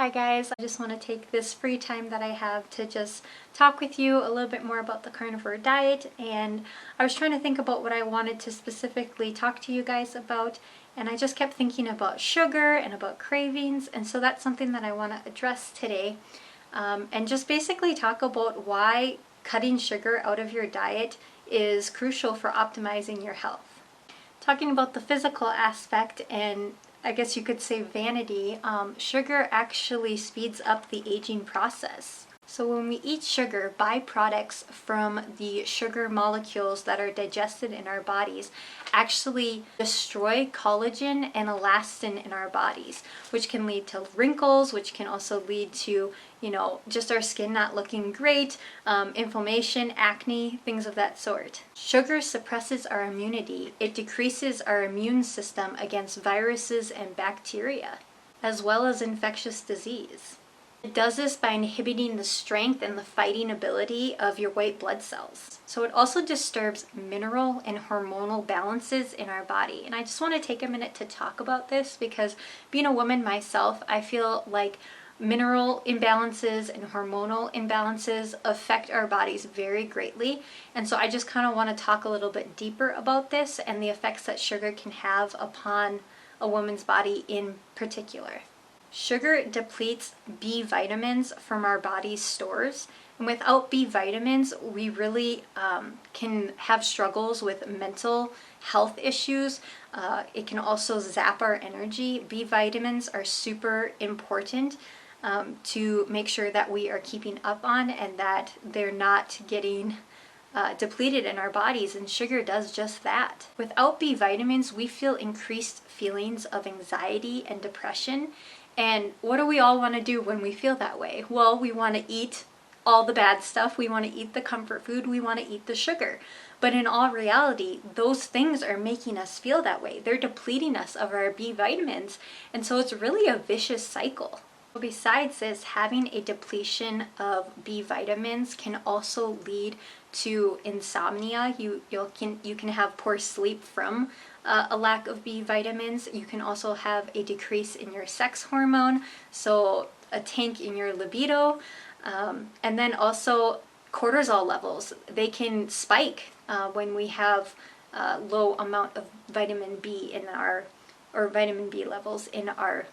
Hi guys, I just want to take this free time that I have to just talk with you a little bit more about the carnivore diet, and I was trying to think about what I wanted to specifically talk to you guys about, and I just kept thinking about sugar and about cravings, and so that's something that I want to address today, and just basically talk about why cutting sugar out of your diet is crucial for optimizing your health. Talking about the physical aspect and I guess you could say vanity, sugar actually speeds up the aging process. So when we eat sugar, byproducts from the sugar molecules that are digested in our bodies actually destroy collagen and elastin in our bodies, which can lead to wrinkles, which can also lead to, just our skin not looking great, inflammation, acne, things of that sort. Sugar suppresses our immunity. It decreases our immune system against viruses and bacteria, as well as infectious disease. It does this by inhibiting the strength and the fighting ability of your white blood cells. So it also disturbs mineral and hormonal balances in our body. And I just want to take a minute to talk about this because being a woman myself, I feel like mineral imbalances and hormonal imbalances affect our bodies very greatly. And so I just kind of want to talk a little bit deeper about this and the effects that sugar can have upon a woman's body in particular. Sugar depletes B vitamins from our body's stores, and without B vitamins, we really can have struggles with mental health issues. It can also zap our energy. B vitamins are super important to make sure that we are keeping up on and that they're not getting depleted in our bodies, and sugar does just that. Without B vitamins, we feel increased feelings of anxiety and depression. And what do we all want to do when we feel that way? Well, we want to eat all the bad stuff. We want to eat the comfort food. We want to eat the sugar. But in all reality, those things are making us feel that way. They're depleting us of our B vitamins. And so it's really a vicious cycle. Besides this, having a depletion of B vitamins can also lead to insomnia. You can have poor sleep from a lack of B vitamins. You can also have a decrease in your sex hormone, so a tank in your libido, and then also cortisol levels. They can spike when we have low amount of vitamin B or vitamin B levels in our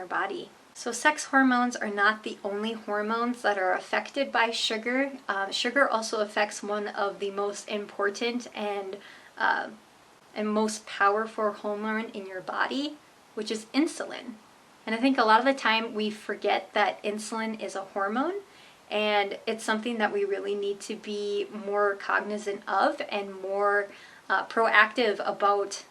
body. So sex hormones are not the only hormones that are affected by sugar. Sugar also affects one of the most important and most powerful hormone in your body, which is insulin. And I think a lot of the time we forget that insulin is a hormone, and it's something that we really need to be more cognizant of and more proactive about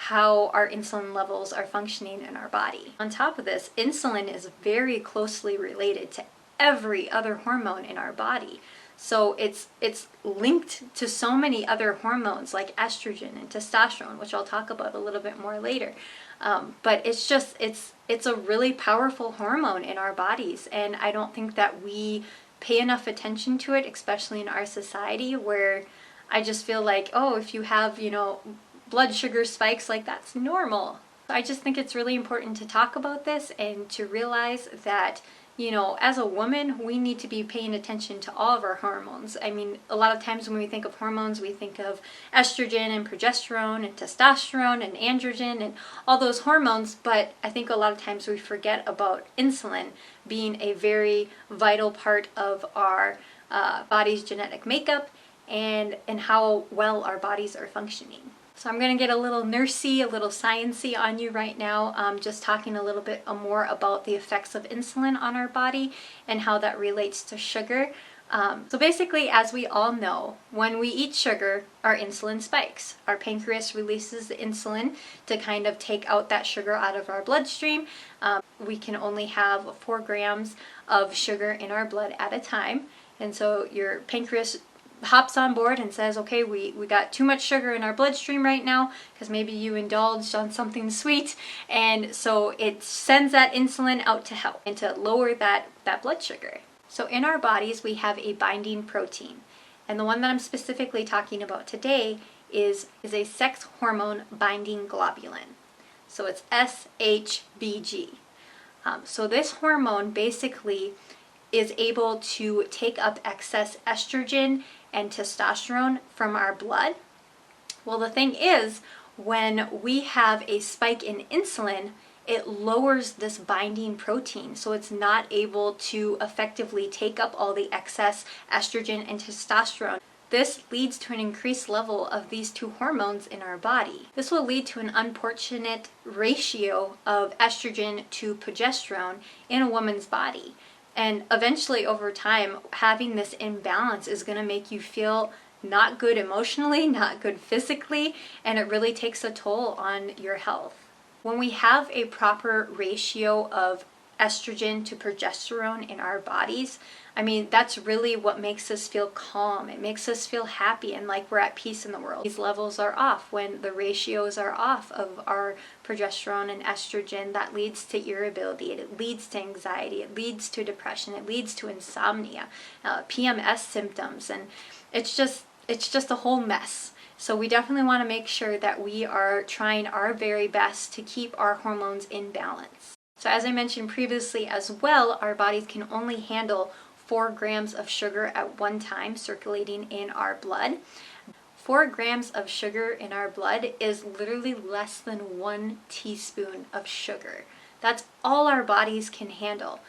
how our insulin levels are functioning in our body. On top of this, insulin is very closely related to every other hormone in our body. So it's linked to so many other hormones like estrogen and testosterone, which I'll talk about a little bit more later. But it's a really powerful hormone in our bodies, and I don't think that we pay enough attention to it, especially in our society, where I just feel like, oh, if you have, blood sugar spikes, like that's normal. I just think it's really important to talk about this and to realize that, as a woman, we need to be paying attention to all of our hormones. I mean, a lot of times when we think of hormones, we think of estrogen and progesterone and testosterone and androgen and all those hormones, but I think a lot of times we forget about insulin being a very vital part of our body's genetic makeup and how well our bodies are functioning. So I'm going to get a little nursey, a little sciencey on you right now, just talking a little bit more about the effects of insulin on our body and how that relates to sugar. So basically, as we all know, when we eat sugar, our insulin spikes. Our pancreas releases the insulin to kind of take out that sugar out of our bloodstream. We can only have 4 grams of sugar in our blood at a time. And so your pancreas hops on board and says, okay, we got too much sugar in our bloodstream right now because maybe you indulged on something sweet, and so it sends that insulin out to help and to lower that blood sugar. So in our bodies we have a binding protein, and the one that I'm specifically talking about today is a sex hormone binding globulin. So it's SHBG. So this hormone basically is able to take up excess estrogen and testosterone from our blood. Well, the thing is, when we have a spike in insulin, it lowers this binding protein, so it's not able to effectively take up all the excess estrogen and testosterone. This leads to an increased level of these two hormones in our body. This will lead to an unfortunate ratio of estrogen to progesterone in a woman's body. And eventually, over time, having this imbalance is going to make you feel not good emotionally, not good physically, and it really takes a toll on your health. When we have a proper ratio of estrogen to progesterone in our bodies, I mean, that's really what makes us feel calm. It makes us feel happy and like we're at peace in the world. These levels are off. When the ratios are off of our progesterone and estrogen, that leads to irritability, it leads to anxiety, it leads to depression, it leads to insomnia, PMS symptoms, and it's just a whole mess. So we definitely want to make sure that we are trying our very best to keep our hormones in balance. So as I mentioned previously as well, our bodies can only handle 4 grams of sugar at one time circulating in our blood. 4 grams of sugar in our blood is literally less than 1 teaspoon of sugar. That's all our bodies can handle.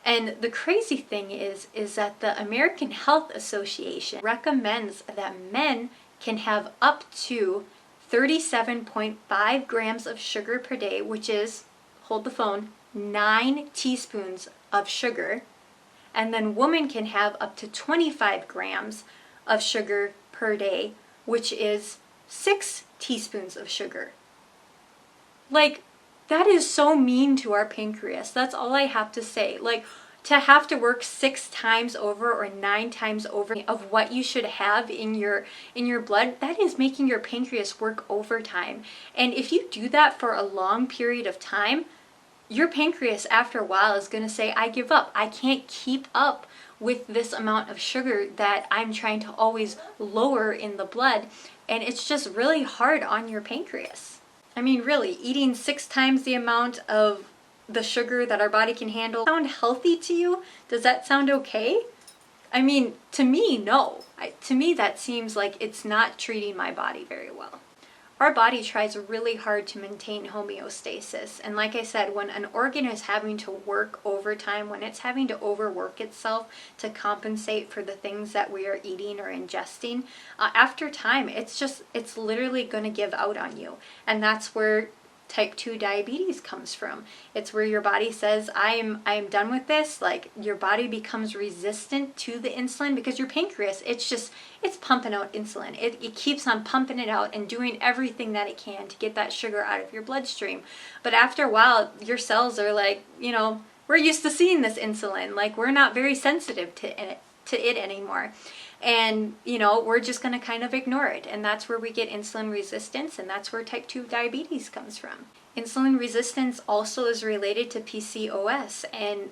And the crazy thing is that the American Health Association recommends that men can have up to 37.5 grams of sugar per day, which is, hold the phone, 9 teaspoons of sugar. And then women can have up to 25 grams of sugar per day, which is 6 teaspoons of sugar. Like, that is so mean to our pancreas. That's all I have to say. Like, to have to work 6 times over or 9 times over of what you should have in your blood, that is making your pancreas work overtime. And if you do that for a long period of time, your pancreas after a while is going to say, I give up. I can't keep up with this amount of sugar that I'm trying to always lower in the blood. And it's just really hard on your pancreas. I mean, really, eating 6 times the amount of the sugar that our body can handle sound healthy to you? Does that sound okay? I mean, to me, no. To me, that seems like it's not treating my body very well. Our body tries really hard to maintain homeostasis. And like I said, when an organ is having to work overtime, when it's having to overwork itself to compensate for the things that we are eating or ingesting, after time, it's literally going to give out on you. And that's where type 2 diabetes comes from. It's where your body says, I am done with this. Like, your body becomes resistant to the insulin because your pancreas, it's pumping out insulin. It keeps on pumping it out and doing everything that it can to get that sugar out of your bloodstream. But after a while, your cells are like, we're used to seeing this insulin. Like, we're not very sensitive to it anymore. And, we're just going to kind of ignore it. And that's where we get insulin resistance, and that's where type 2 diabetes comes from. Insulin resistance also is related to PCOS, and,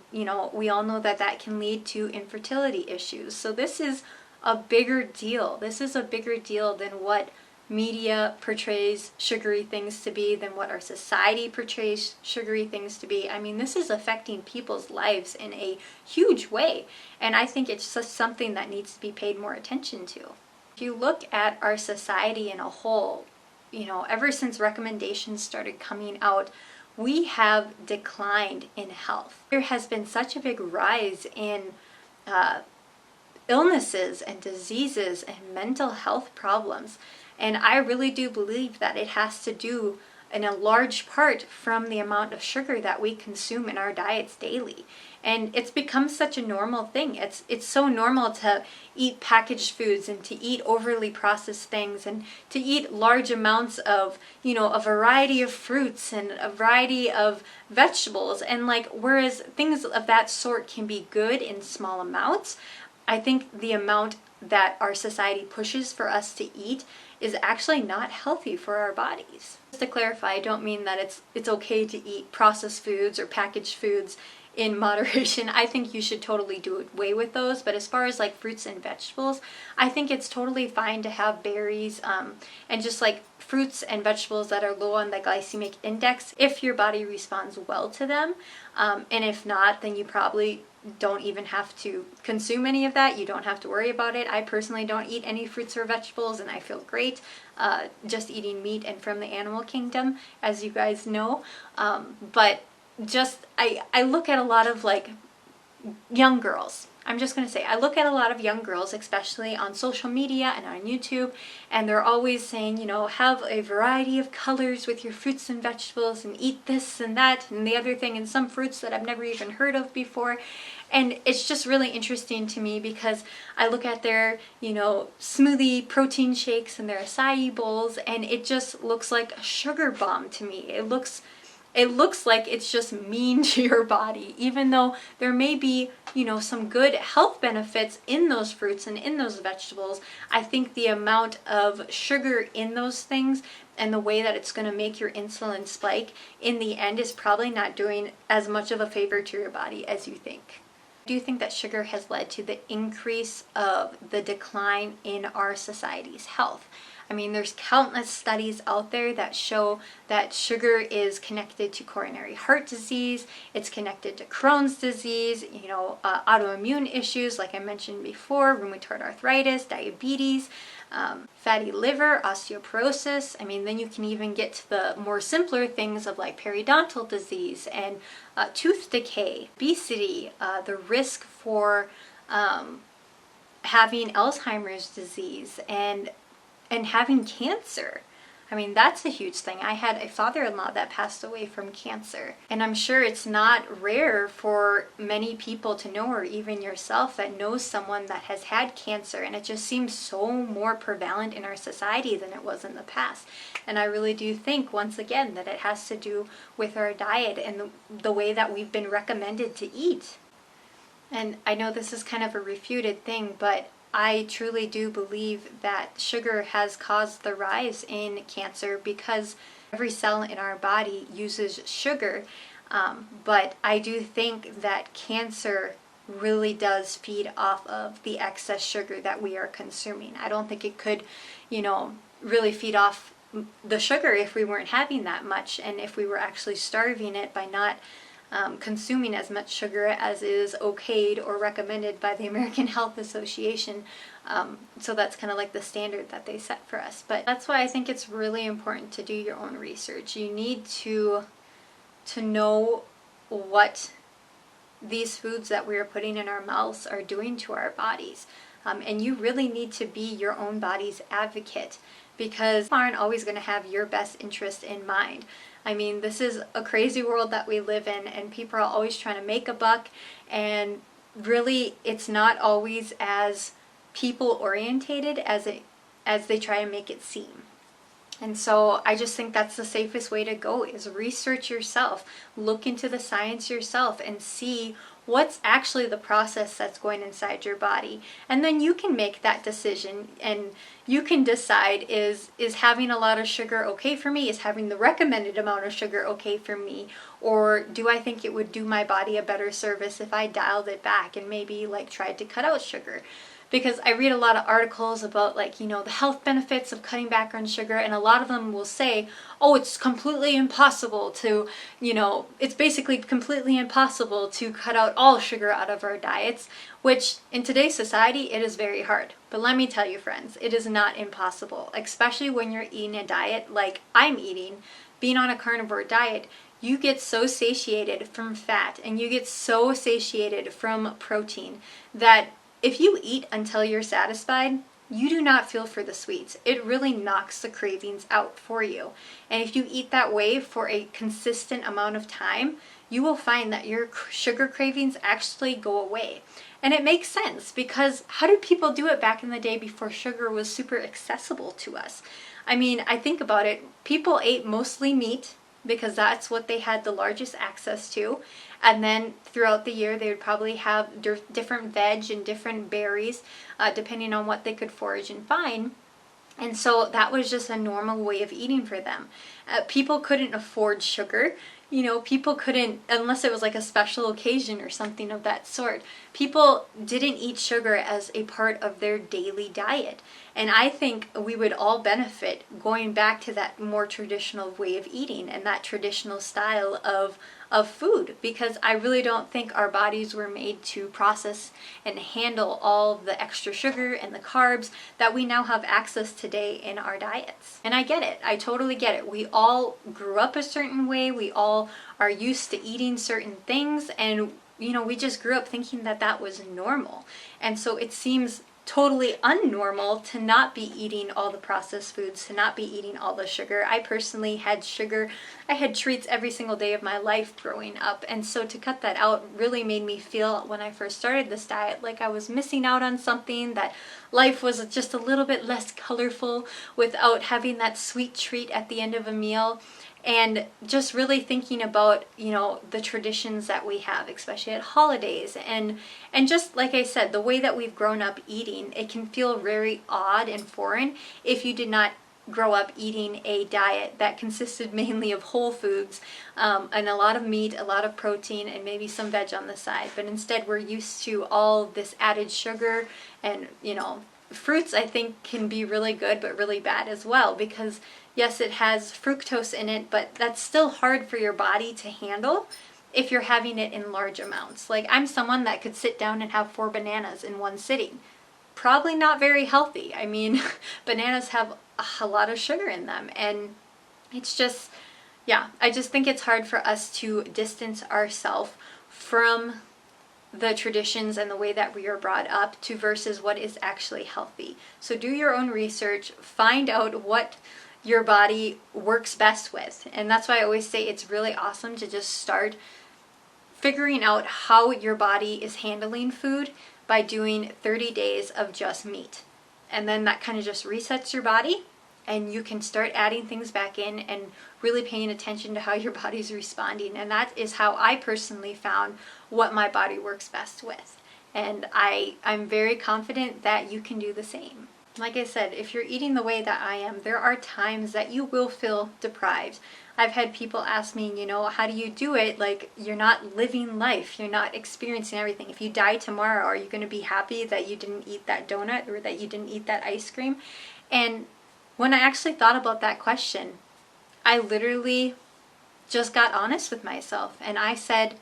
we all know that can lead to infertility issues. So this is a bigger deal. This is a bigger deal than what media portrays sugary things to be, than what our society portrays sugary things to be. I mean, this is affecting people's lives in a huge way, and I think it's just something that needs to be paid more attention to. If you look at our society in a whole, ever since recommendations started coming out, we have declined in health. There has been such a big rise in illnesses and diseases and mental health problems. And I really do believe that it has to do in a large part from the amount of sugar that we consume in our diets daily. And it's become such a normal thing. It's so normal to eat packaged foods and to eat overly processed things and to eat large amounts of, a variety of fruits and a variety of vegetables. And whereas things of that sort can be good in small amounts, I think the amount that our society pushes for us to eat is actually not healthy for our bodies. Just to clarify, I don't mean that it's okay to eat processed foods or packaged foods in moderation. I think you should totally do away with those. But as far as like fruits and vegetables, I think it's totally fine to have berries and just like fruits and vegetables that are low on the glycemic index if your body responds well to them. And if not, then you probably don't even have to consume any of that. You don't have to worry about it. I personally don't eat any fruits or vegetables, and I feel great just eating meat and from the animal kingdom, as you guys know. But just I look at a lot of like young girls. I'm just going to say, I look at a lot of young girls, especially on social media and on YouTube, and they're always saying, you know, have a variety of colors with your fruits and vegetables and eat this and that and the other thing, and some fruits that I've never even heard of before. And it's just really interesting to me because I look at their, you know, smoothie protein shakes and their acai bowls, and it just looks like a sugar bomb to me. It looks like it's just mean to your body, even though there may be, you know, some good health benefits in those fruits and in those vegetables. I think the amount of sugar in those things and the way that it's going to make your insulin spike in the end is probably not doing as much of a favor to your body as you think. I do think that sugar has led to the increase of the decline in our society's health. I mean, there's countless studies out there that show that sugar is connected to coronary heart disease, it's connected to Crohn's disease, you know, autoimmune issues like I mentioned before, rheumatoid arthritis, diabetes, fatty liver, osteoporosis. I mean, then you can even get to the more simpler things of like periodontal disease and tooth decay, obesity, the risk for having Alzheimer's disease and having cancer. I mean, that's a huge thing. I had a father-in-law that passed away from cancer. And I'm sure it's not rare for many people to know, or even yourself that knows someone that has had cancer. And it just seems so more prevalent in our society than it was in the past. And I really do think, once again, that it has to do with our diet and the way that we've been recommended to eat. And I know this is kind of a refuted thing, but I truly do believe that sugar has caused the rise in cancer because every cell in our body uses sugar. But I do think that cancer really does feed off of the excess sugar that we are consuming. I don't think it could, you know, really feed off the sugar if we weren't having that much, and if we were actually starving it by not consuming as much sugar as is okayed or recommended by the American Health Association. So that's kind of like the standard that they set for us. But that's why I think it's really important to do your own research. You need to know what these foods that we are putting in our mouths are doing to our bodies. And you really need to be your own body's advocate, because you aren't always going to have your best interest in mind. I mean, this is a crazy world that we live in, and people are always trying to make a buck, and really it's not always as people orientated as they try to make it seem. And so I just think that's the safest way to go, is research yourself, look into the science yourself, and see what's actually the process that's going inside your body. And then you can make that decision, and you can decide, is having a lot of sugar okay for me? Is having the recommended amount of sugar okay for me? Or do I think it would do my body a better service if I dialed it back and maybe like tried to cut out sugar? Because I read a lot of articles about, like, you know, the health benefits of cutting back on sugar, and a lot of them will say, oh, it's completely impossible to, you know, it's basically completely impossible to cut out all sugar out of our diets, which in today's society, it is very hard. But let me tell you, friends, it is not impossible, especially when you're eating a diet like I'm eating, being on a carnivore diet. You get so satiated from fat and you get so satiated from protein that if you eat until you're satisfied, you do not feel for the sweets. It really knocks the cravings out for you. And if you eat that way for a consistent amount of time, you will find that your sugar cravings actually go away. And it makes sense, because how did people do it back in the day before sugar was super accessible to us? I mean, I think about it. People ate mostly meat because that's what they had the largest access to. And then throughout the year, they would probably have different veg and different berries, depending on what they could forage and find. And so that was just a normal way of eating for them. People couldn't afford sugar. you know, people couldn't, unless it was like a special occasion or something of that sort, people didn't eat sugar as a part of their daily diet. And I think we would all benefit going back to that more traditional way of eating and that traditional style of food, because I really don't think our bodies were made to process and handle all the extra sugar and the carbs that we now have access today in our diets. And I get it. I totally get it. We all grew up a certain way. We all are used to eating certain things, and you know, we just grew up thinking that that was normal. And so it seems totally unnormal to not be eating all the processed foods, to not be eating all the sugar. I personally had sugar. I had treats every single day of my life growing up. And so to cut that out really made me feel, when I first started this diet, like I was missing out on something, that life was just a little bit less colorful without having that sweet treat at the end of a meal. And just really thinking about, you know, the traditions that we have, especially at holidays. And just like I said, the way that we've grown up eating, it can feel very odd and foreign if you did not grow up eating a diet that consisted mainly of whole foods, and a lot of meat, a lot of protein, and maybe some veg on the side. But instead we're used to all this added sugar, and, you know, fruits I think can be really good but really bad as well, because yes, it has fructose in it, but that's still hard for your body to handle if you're having it in large amounts. Like, I'm someone that could sit down and have 4 bananas in one sitting. Probably not very healthy. I mean, bananas have a lot of sugar in them, and it's just, yeah, I just think it's hard for us to distance ourselves from the traditions and the way that we are brought up to versus what is actually healthy. So do your own research, find out what your body works best with. And that's why I always say it's really awesome to just start figuring out how your body is handling food by doing 30 days of just meat. And then that kind of just resets your body, and you can start adding things back in and really paying attention to how your body's responding. And that is how I personally found what my body works best with. And I'm very confident that you can do the same. Like I said, if you're eating the way that I am, there are times that you will feel deprived. I've had people ask me, you know, how do you do it? Like, you're not living life. You're not experiencing everything. If you die tomorrow, are you going to be happy that you didn't eat that donut or that you didn't eat that ice cream? And when I actually thought about that question, I literally just got honest with myself. And I said,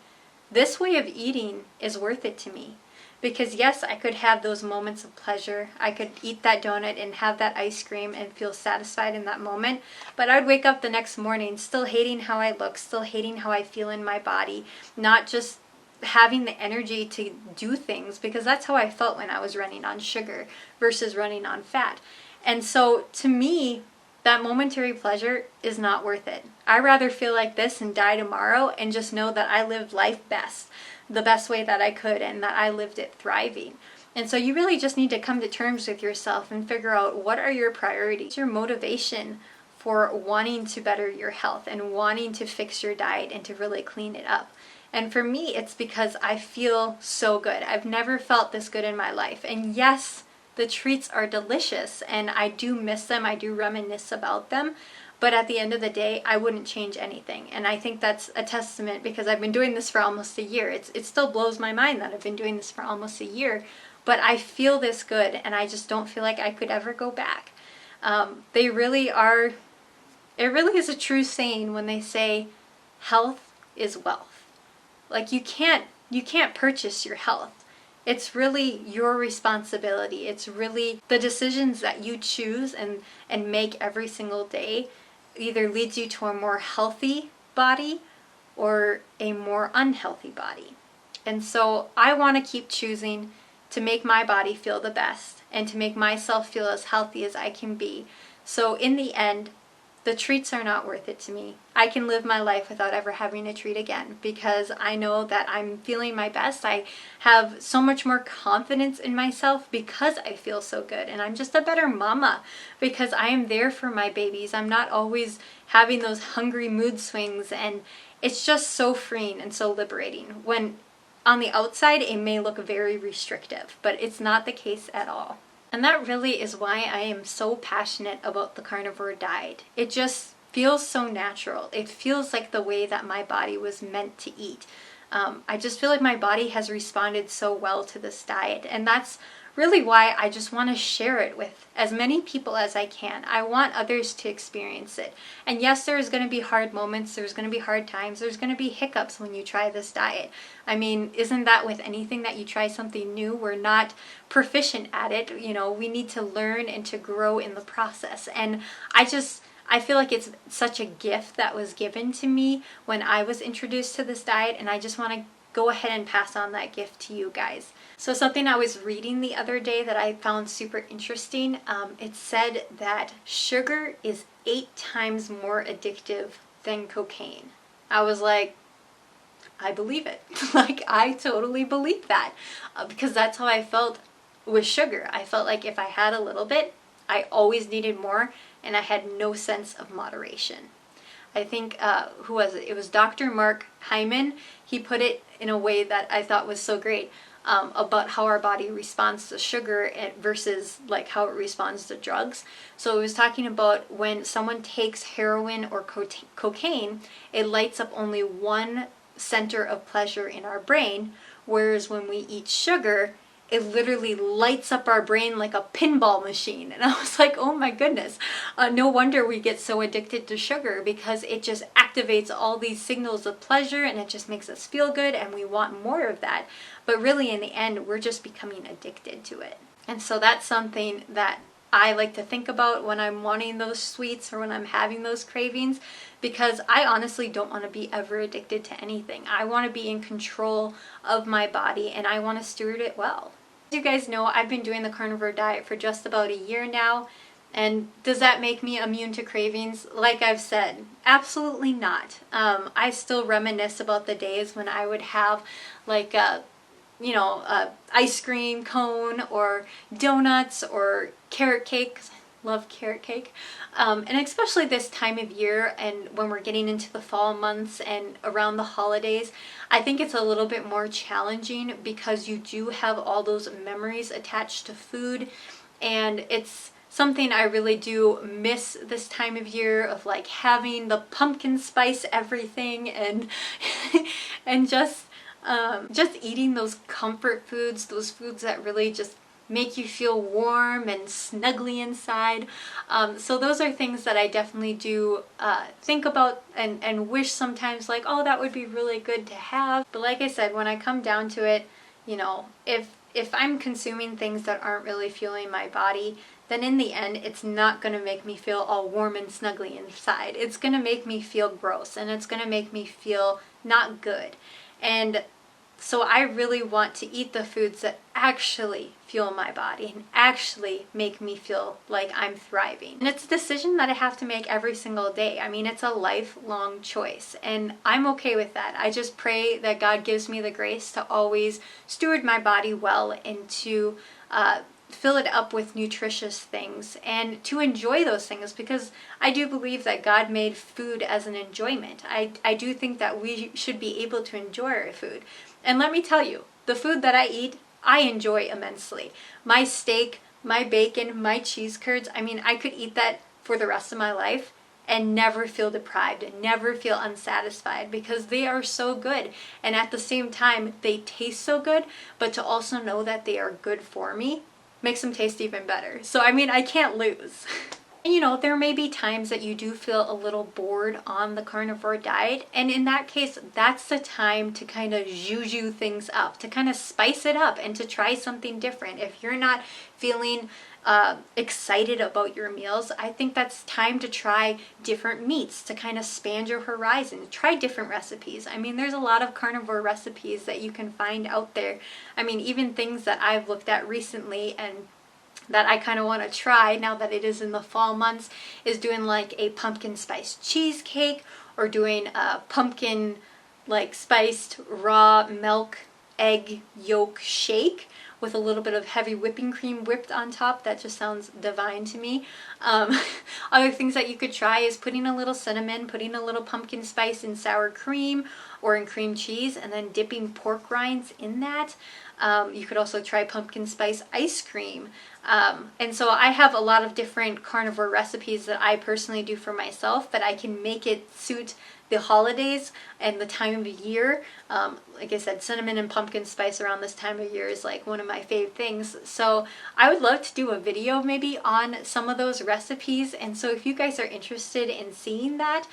this way of eating is worth it to me. Because yes, I could have those moments of pleasure. I could eat that donut and have that ice cream and feel satisfied in that moment. But I'd wake up the next morning still hating how I look, still hating how I feel in my body, not just having the energy to do things, because that's how I felt when I was running on sugar versus running on fat. And so to me, that momentary pleasure is not worth it. I'd rather feel like this and die tomorrow and just know that I lived life best, the best way that I could, and that I lived it thriving. And so you really just need to come to terms with yourself and figure out what are your priorities, your motivation for wanting to better your health and wanting to fix your diet and to really clean it up. And for me, it's because I feel so good. I've never felt this good in my life. And yes, the treats are delicious and I do miss them. I do reminisce about them. But at the end of the day, I wouldn't change anything. And I think that's a testament, because I've been doing this for almost a year. It still blows my mind that I've been doing this for almost a year. But I feel this good, and I just don't feel like I could ever go back. They really are, it really is a true saying when they say health is wealth. Like, you can't purchase your health. It's really your responsibility. It's really the decisions that you choose and make every single day either leads you to a more healthy body or a more unhealthy body. And so I want to keep choosing to make my body feel the best and to make myself feel as healthy as I can be. So in the end, the treats are not worth it to me. I can live my life without ever having a treat again, because I know that I'm feeling my best. I have so much more confidence in myself because I feel so good. And I'm just a better mama because I am there for my babies. I'm not always having those hungry mood swings, and it's just so freeing and so liberating. When on the outside it may look very restrictive, but it's not the case at all. And that really is why I am so passionate about the carnivore diet. It just feels so natural. It feels like the way that my body was meant to eat. I just feel like my body has responded so well to this diet, and that's really why I just want to share it with as many people as I can. I want others to experience it. And yes, there's going to be hard moments, there's going to be hard times, there's going to be hiccups when you try this diet. I mean, isn't that with anything that you try something new? We're not proficient at it. You know, we need to learn and to grow in the process. And I feel like it's such a gift that was given to me when I was introduced to this diet, and I just want to go ahead and pass on that gift to you guys. So something I was reading the other day that I found super interesting, it said that sugar is 8 times more addictive than cocaine. I was like, I believe it. Like, I totally believe that, because that's how I felt with sugar. I felt like if I had a little bit, I always needed more, and I had no sense of moderation. I think, who was it? It was Dr. Mark Hyman. He put it in a way that I thought was so great, about how our body responds to sugar versus like how it responds to drugs. So it was talking about when someone takes heroin or cocaine, it lights up only one center of pleasure in our brain, whereas when we eat sugar, it literally lights up our brain like a pinball machine. And I was like, oh my goodness, no wonder we get so addicted to sugar, because it just activates all these signals of pleasure, and it just makes us feel good, and we want more of that. But really, in the end, we're just becoming addicted to it. And so that's something that I like to think about when I'm wanting those sweets or when I'm having those cravings, because I honestly don't want to be ever addicted to anything. I want to be in control of my body, and I want to steward it well. As you guys know, I've been doing the carnivore diet for just about a year now, and does that make me immune to cravings? Like I've said, absolutely not. I still reminisce about the days when I would have like a ice cream cone or donuts or carrot cake. Love carrot cake. And especially this time of year, and when we're getting into the fall months and around the holidays, I think it's a little bit more challenging, because you do have all those memories attached to food, and it's something I really do miss this time of year, of like having the pumpkin spice everything, and and just eating those comfort foods, those foods that really just make you feel warm and snuggly inside. So those are things that I definitely do think about and wish sometimes, like, oh, that would be really good to have. But like I said, when I come down to it, if I'm consuming things that aren't really fueling my body, then in the end, it's not going to make me feel all warm and snuggly inside. It's going to make me feel gross, and it's going to make me feel not good. And so I really want to eat the foods that actually fuel my body and actually make me feel like I'm thriving. And it's a decision that I have to make every single day. I mean, it's a lifelong choice, and I'm okay with that. I just pray that God gives me the grace to always steward my body well, and to fill it up with nutritious things, and to enjoy those things, because I do believe that God made food as an enjoyment. I do think that we should be able to enjoy our food. And let me tell you, the food that I eat, I enjoy immensely. My steak, my bacon, my cheese curds, I mean, I could eat that for the rest of my life and never feel deprived and never feel unsatisfied, because they are so good. And at the same time, they taste so good, but to also know that they are good for me makes them taste even better. So I mean, I can't lose. And there may be times that you do feel a little bored on the carnivore diet, and in that case, that's the time to kind of juju things up, to kind of spice it up, and to try something different. If you're not feeling excited about your meals, I think that's time to try different meats, to kind of expand your horizon. Try different recipes. I mean, there's a lot of carnivore recipes that you can find out there. I mean, even things that I've looked at recently and that I kind of want to try now that it is in the fall months, is doing like a pumpkin spice cheesecake, or doing a pumpkin like spiced raw milk egg yolk shake, with a little bit of heavy whipping cream whipped on top. That just sounds divine to me. Other things that you could try is putting a little cinnamon, putting a little pumpkin spice in sour cream or in cream cheese, and then dipping pork rinds in that. You could also try pumpkin spice ice cream. And so I have a lot of different carnivore recipes that I personally do for myself, but I can make it suit the holidays and the time of year. Like I said, cinnamon and pumpkin spice around this time of year is like one of my fave things. So I would love to do a video maybe on some of those recipes. And so if you guys are interested in seeing that,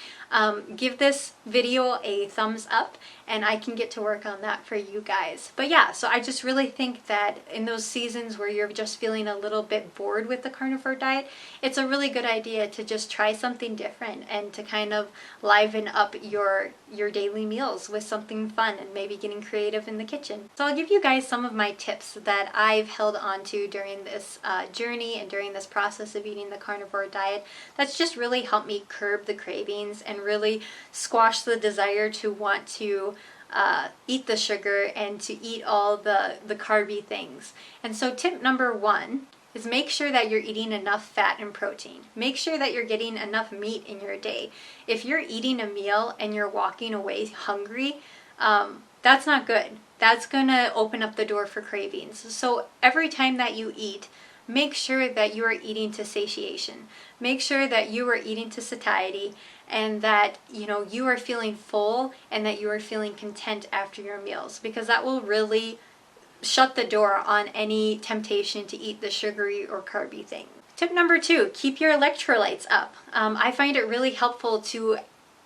give this video a thumbs up and I can get to work on that for you guys. But yeah, so I just really think that in those seasons where you're just feeling a little bit bored with the carnivore diet, it's a really good idea to just try something different and to kind of liven up your daily meals with something fun and maybe getting creative in the kitchen. So I'll give you guys some of my tips that I've held on to during this journey and during this process of eating the carnivore diet that's just really helped me curb the cravings and really squash the desire to want to eat the sugar and to eat all the carby things. And so tip number 1 is make sure that you're eating enough fat and protein. Make sure that you're getting enough meat in your day. If you're eating a meal and you're walking away hungry, that's not good. That's gonna open up the door for cravings. So every time that you eat, make sure that you are eating to satiation. Make sure that you are eating to satiety and that you are feeling full and that you are feeling content after your meals, because that will really shut the door on any temptation to eat the sugary or carby thing. Tip number 2, keep your electrolytes up. I find it really helpful to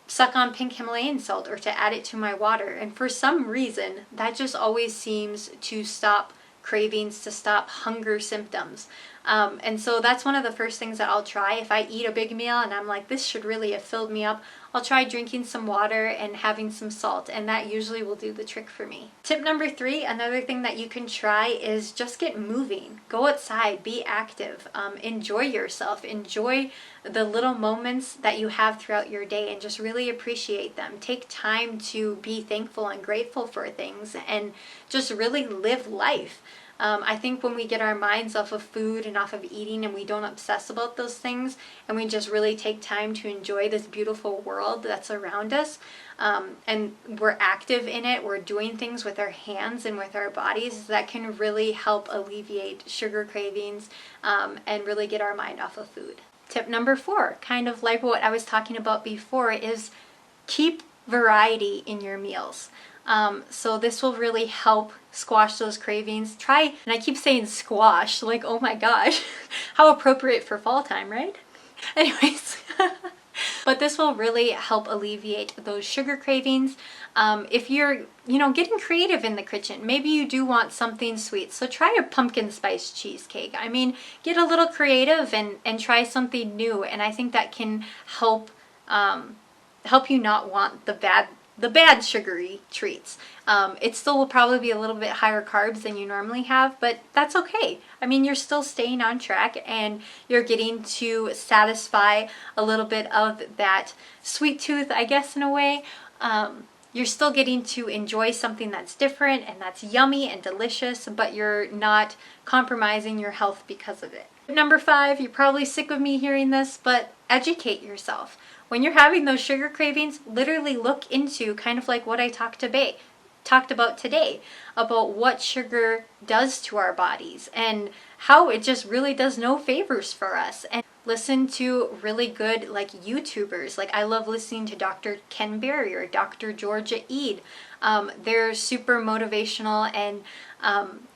suck on pink Himalayan salt or to add it to my water, and for some reason that just always seems to stop cravings, to stop hunger symptoms. And so that's one of the first things that I'll try. If I eat a big meal and I'm like, this should really have filled me up, I'll try drinking some water and having some salt, and that usually will do the trick for me. Tip number 3, another thing that you can try is just get moving. Go outside, be active, enjoy yourself, enjoy the little moments that you have throughout your day and just really appreciate them. Take time to be thankful and grateful for things and just really live life. I think when we get our minds off of food and off of eating and we don't obsess about those things and we just really take time to enjoy this beautiful world that's around us, and we're active in it, we're doing things with our hands and with our bodies, that can really help alleviate sugar cravings and really get our mind off of food. Tip number 4, kind of like what I was talking about before, is keep variety in your meals. So this will really help squash those cravings. Try, and I keep saying squash, like, oh my gosh, how appropriate for fall time, right? Anyways, but this will really help alleviate those sugar cravings. If you're, getting creative in the kitchen, maybe you do want something sweet. So try a pumpkin spice cheesecake. I mean, get a little creative and try something new. And I think that can help you not want the bad sugary treats. It still will probably be a little bit higher carbs than you normally have, but that's okay. I mean, you're still staying on track and you're getting to satisfy a little bit of that sweet tooth, I guess, in a way. You're still getting to enjoy something that's different and that's yummy and delicious, but you're not compromising your health because of it. Number 5, you're probably sick of me hearing this, but educate yourself. When you're having those sugar cravings, literally look into kind of like what I talked about today, about what sugar does to our bodies and how it just really does no favors for us. And listen to really good like YouTubers. Like I love listening to Dr. Ken Berry or Dr. Georgia Ede. They're super motivational and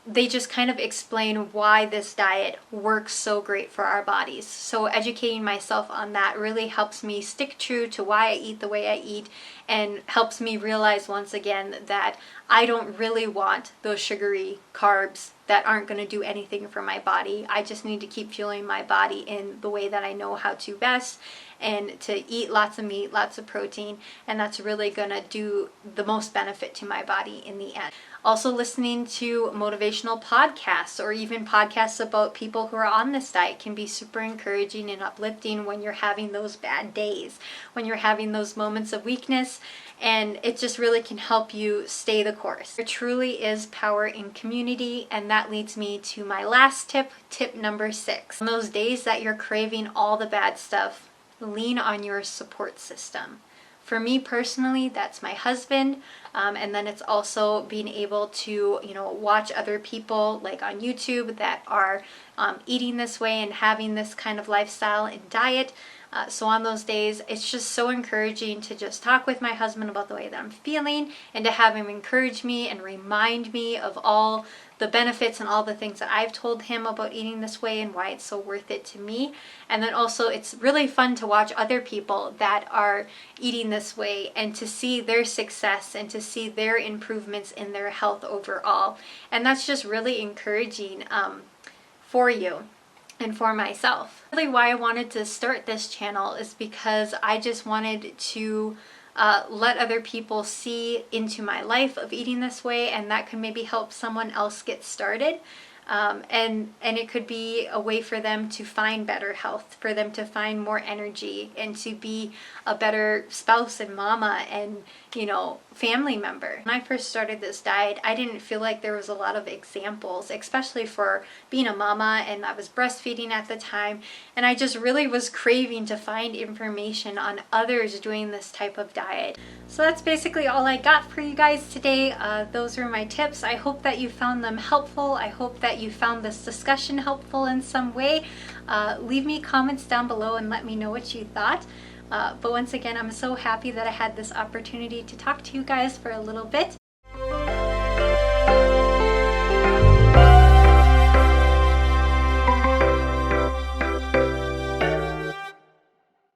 they just kind of explain why this diet works so great for our bodies. So educating myself on that really helps me stick true to why I eat the way I eat and helps me realize once again that I don't really want those sugary carbs that aren't going to do anything for my body. I just need to keep fueling my body in the way that I know how to best and to eat lots of meat, lots of protein, and that's really gonna do the most benefit to my body in the end. Also listening to motivational podcasts or even podcasts about people who are on this diet can be super encouraging and uplifting when you're having those bad days, when you're having those moments of weakness, and it just really can help you stay the course. There truly is power in community, and that leads me to my last tip, tip number 6. On those days that you're craving all the bad stuff, lean on your support system. For me personally, that's my husband, and then it's also being able to, watch other people like on YouTube that are eating this way and having this kind of lifestyle and diet. So on those days, it's just so encouraging to just talk with my husband about the way that I'm feeling and to have him encourage me and remind me of all the benefits and all the things that I've told him about eating this way and why it's so worth it to me. And then also it's really fun to watch other people that are eating this way and to see their success and to see their improvements in their health overall. And that's just really encouraging for you and for myself. Really why I wanted to start this channel is because I just wanted to let other people see into my life of eating this way, and that could maybe help someone else get started. And it could be a way for them to find better health, for them to find more energy, and to be a better spouse and mama and, family member. When I first started this diet, I didn't feel like there was a lot of examples, especially for being a mama, and I was breastfeeding at the time, and I just really was craving to find information on others doing this type of diet. So that's basically all I got for you guys today. Those were my tips. I hope that you found them helpful. I hope that you found this discussion helpful in some way. Leave me comments down below and let me know what you thought. But once again, I'm so happy that I had this opportunity to talk to you guys for a little bit.